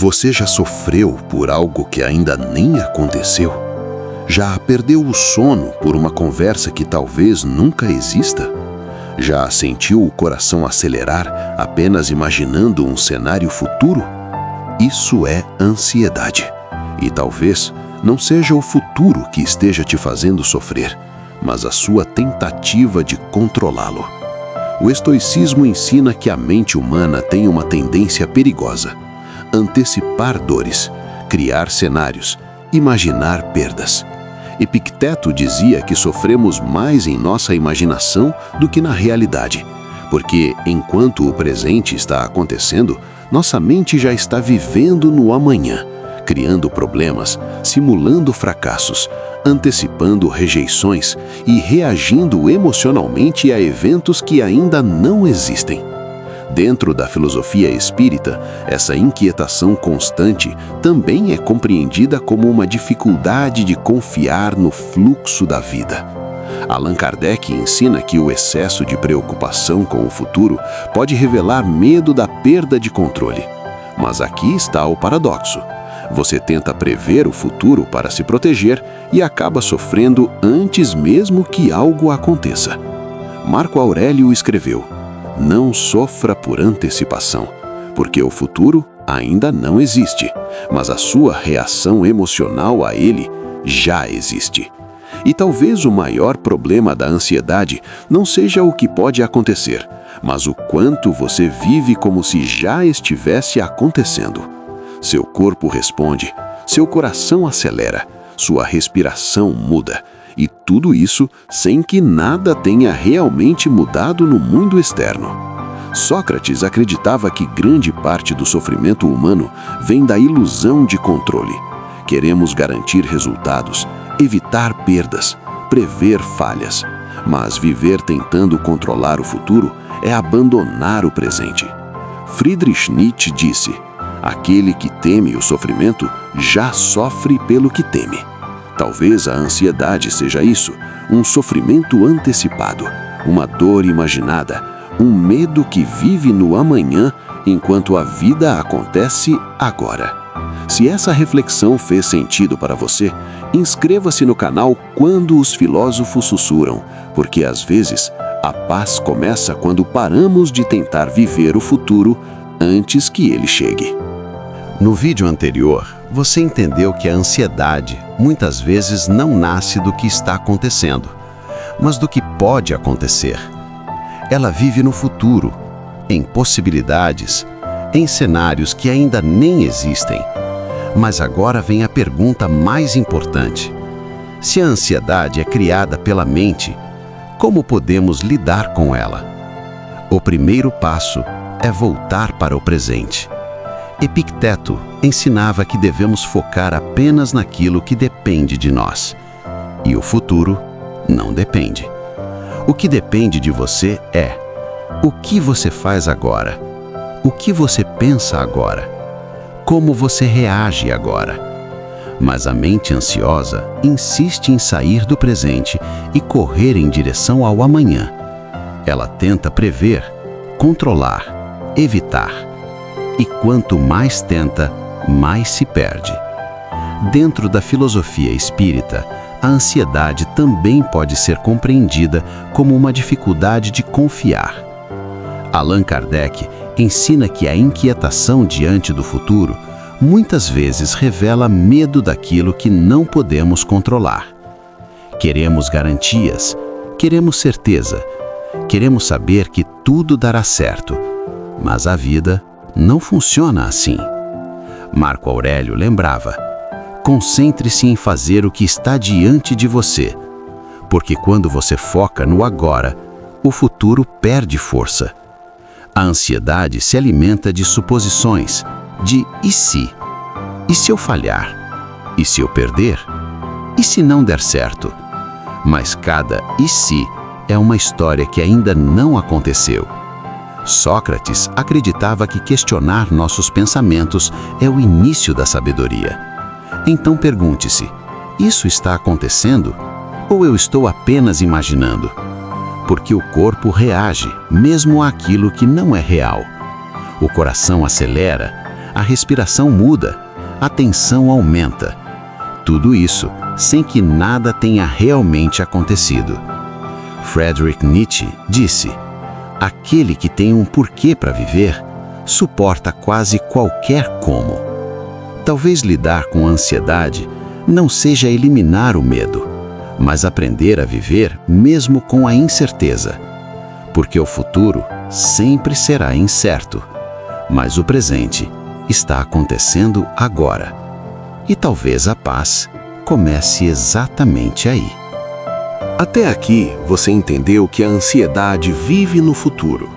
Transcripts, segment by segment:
Você já sofreu por algo que ainda nem aconteceu? Já perdeu o sono por uma conversa que talvez nunca exista? Já sentiu o coração acelerar apenas imaginando um cenário futuro? Isso é ansiedade. E talvez não seja o futuro que esteja te fazendo sofrer, mas a sua tentativa de controlá-lo. O estoicismo ensina que a mente humana tem uma tendência perigosa: antecipar dores, criar cenários, imaginar perdas. Epicteto dizia que sofremos mais em nossa imaginação do que na realidade, porque enquanto o presente está acontecendo, nossa mente já está vivendo no amanhã, criando problemas, simulando fracassos, antecipando rejeições e reagindo emocionalmente a eventos que ainda não existem. Dentro da filosofia espírita, essa inquietação constante também é compreendida como uma dificuldade de confiar no fluxo da vida. Allan Kardec ensina que o excesso de preocupação com o futuro pode revelar medo da perda de controle. Mas aqui está o paradoxo. Você tenta prever o futuro para se proteger e acaba sofrendo antes mesmo que algo aconteça. Marco Aurélio escreveu: "Não sofra por antecipação, porque o futuro ainda não existe, mas a sua reação emocional a ele já existe." E talvez o maior problema da ansiedade não seja o que pode acontecer, mas o quanto você vive como se já estivesse acontecendo. Seu corpo responde, seu coração acelera, sua respiração muda, e tudo isso sem que nada tenha realmente mudado no mundo externo. Sócrates acreditava que grande parte do sofrimento humano vem da ilusão de controle. Queremos garantir resultados, evitar perdas, prever falhas, mas viver tentando controlar o futuro é abandonar o presente. Friedrich Nietzsche disse: "Aquele que teme o sofrimento já sofre pelo que teme." Talvez a ansiedade seja isso, um sofrimento antecipado, uma dor imaginada, um medo que vive no amanhã enquanto a vida acontece agora. Se essa reflexão fez sentido para você, inscreva-se no canal Quando os Filósofos Sussurram, porque às vezes a paz começa quando paramos de tentar viver o futuro antes que ele chegue. No vídeo anterior, você entendeu que a ansiedade muitas vezes não nasce do que está acontecendo, mas do que pode acontecer. Ela vive no futuro, em possibilidades, em cenários que ainda nem existem. Mas agora vem a pergunta mais importante. Se a ansiedade é criada pela mente, como podemos lidar com ela? O primeiro passo é voltar para o presente. Epicteto ensinava que devemos focar apenas naquilo que depende de nós. E o futuro não depende. O que depende de você é o que você faz agora, o que você pensa agora, como você reage agora. Mas a mente ansiosa insiste em sair do presente e correr em direção ao amanhã. Ela tenta prever, controlar, evitar. E quanto mais tenta, mais se perde. Dentro da filosofia espírita, a ansiedade também pode ser compreendida como uma dificuldade de confiar. Allan Kardec ensina que a inquietação diante do futuro muitas vezes revela medo daquilo que não podemos controlar. Queremos garantias, queremos certeza, queremos saber que tudo dará certo, mas a vida não funciona assim. Marco Aurélio lembrava: concentre-se em fazer o que está diante de você, porque quando você foca no agora, o futuro perde força. A ansiedade se alimenta de suposições, de e se? E se eu falhar? E se eu perder? E se não der certo? Mas cada e se é uma história que ainda não aconteceu. Sócrates acreditava que questionar nossos pensamentos é o início da sabedoria. Então pergunte-se: isso está acontecendo? Ou eu estou apenas imaginando? Porque o corpo reage mesmo àquilo que não é real. O coração acelera, a respiração muda, a tensão aumenta. Tudo isso sem que nada tenha realmente acontecido. Friedrich Nietzsche disse: aquele que tem um porquê para viver suporta quase qualquer como. Talvez lidar com a ansiedade não seja eliminar o medo, mas aprender a viver mesmo com a incerteza. Porque o futuro sempre será incerto, mas o presente está acontecendo agora. E talvez a paz comece exatamente aí. Até aqui, você entendeu que a ansiedade vive no futuro.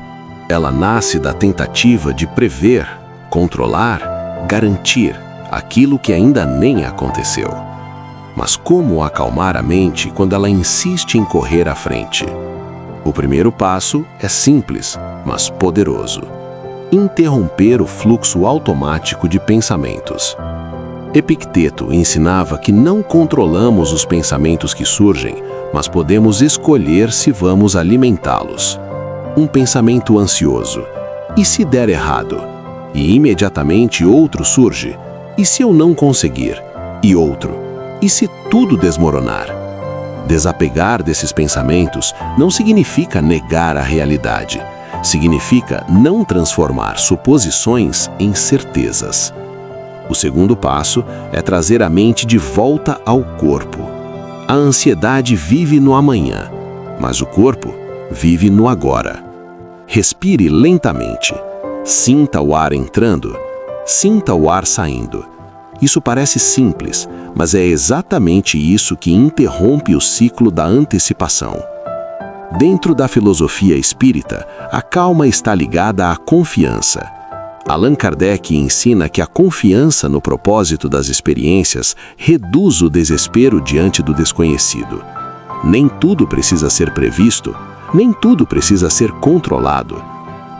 Ela nasce da tentativa de prever, controlar, garantir aquilo que ainda nem aconteceu. Mas como acalmar a mente quando ela insiste em correr à frente? O primeiro passo é simples, mas poderoso: interromper o fluxo automático de pensamentos. Epicteto ensinava que não controlamos os pensamentos que surgem, mas podemos escolher se vamos alimentá-los. Um pensamento ansioso: e se der errado? E imediatamente outro surge: e se eu não conseguir? E outro: e se tudo desmoronar? Desapegar desses pensamentos não significa negar a realidade. Significa não transformar suposições em certezas. O segundo passo é trazer a mente de volta ao corpo. A ansiedade vive no amanhã, mas o corpo vive no agora. Respire lentamente. Sinta o ar entrando, sinta o ar saindo. Isso parece simples, mas é exatamente isso que interrompe o ciclo da antecipação. Dentro da filosofia espírita, a calma está ligada à confiança. Allan Kardec ensina que a confiança no propósito das experiências reduz o desespero diante do desconhecido. Nem tudo precisa ser previsto, nem tudo precisa ser controlado.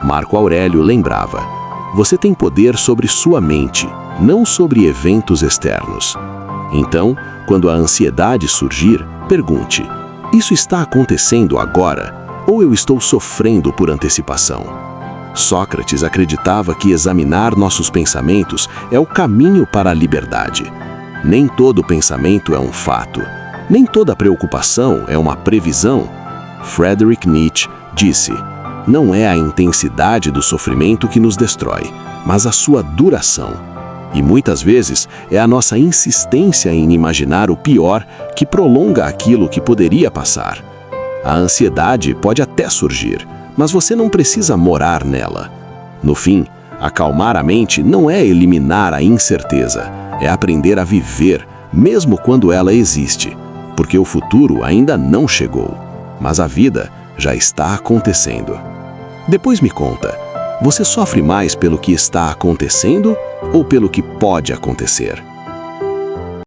Marco Aurélio lembrava: você tem poder sobre sua mente, não sobre eventos externos. Então, quando a ansiedade surgir, pergunte: isso está acontecendo agora ou eu estou sofrendo por antecipação? Sócrates acreditava que examinar nossos pensamentos é o caminho para a liberdade. Nem todo pensamento é um fato, nem toda preocupação é uma previsão. Friedrich Nietzsche disse: não é a intensidade do sofrimento que nos destrói, mas a sua duração. E muitas vezes é a nossa insistência em imaginar o pior que prolonga aquilo que poderia passar. A ansiedade pode até surgir, mas você não precisa morar nela. No fim, acalmar a mente não é eliminar a incerteza, é aprender a viver, mesmo quando ela existe, porque o futuro ainda não chegou, mas a vida já está acontecendo. Depois me conta, você sofre mais pelo que está acontecendo ou pelo que pode acontecer?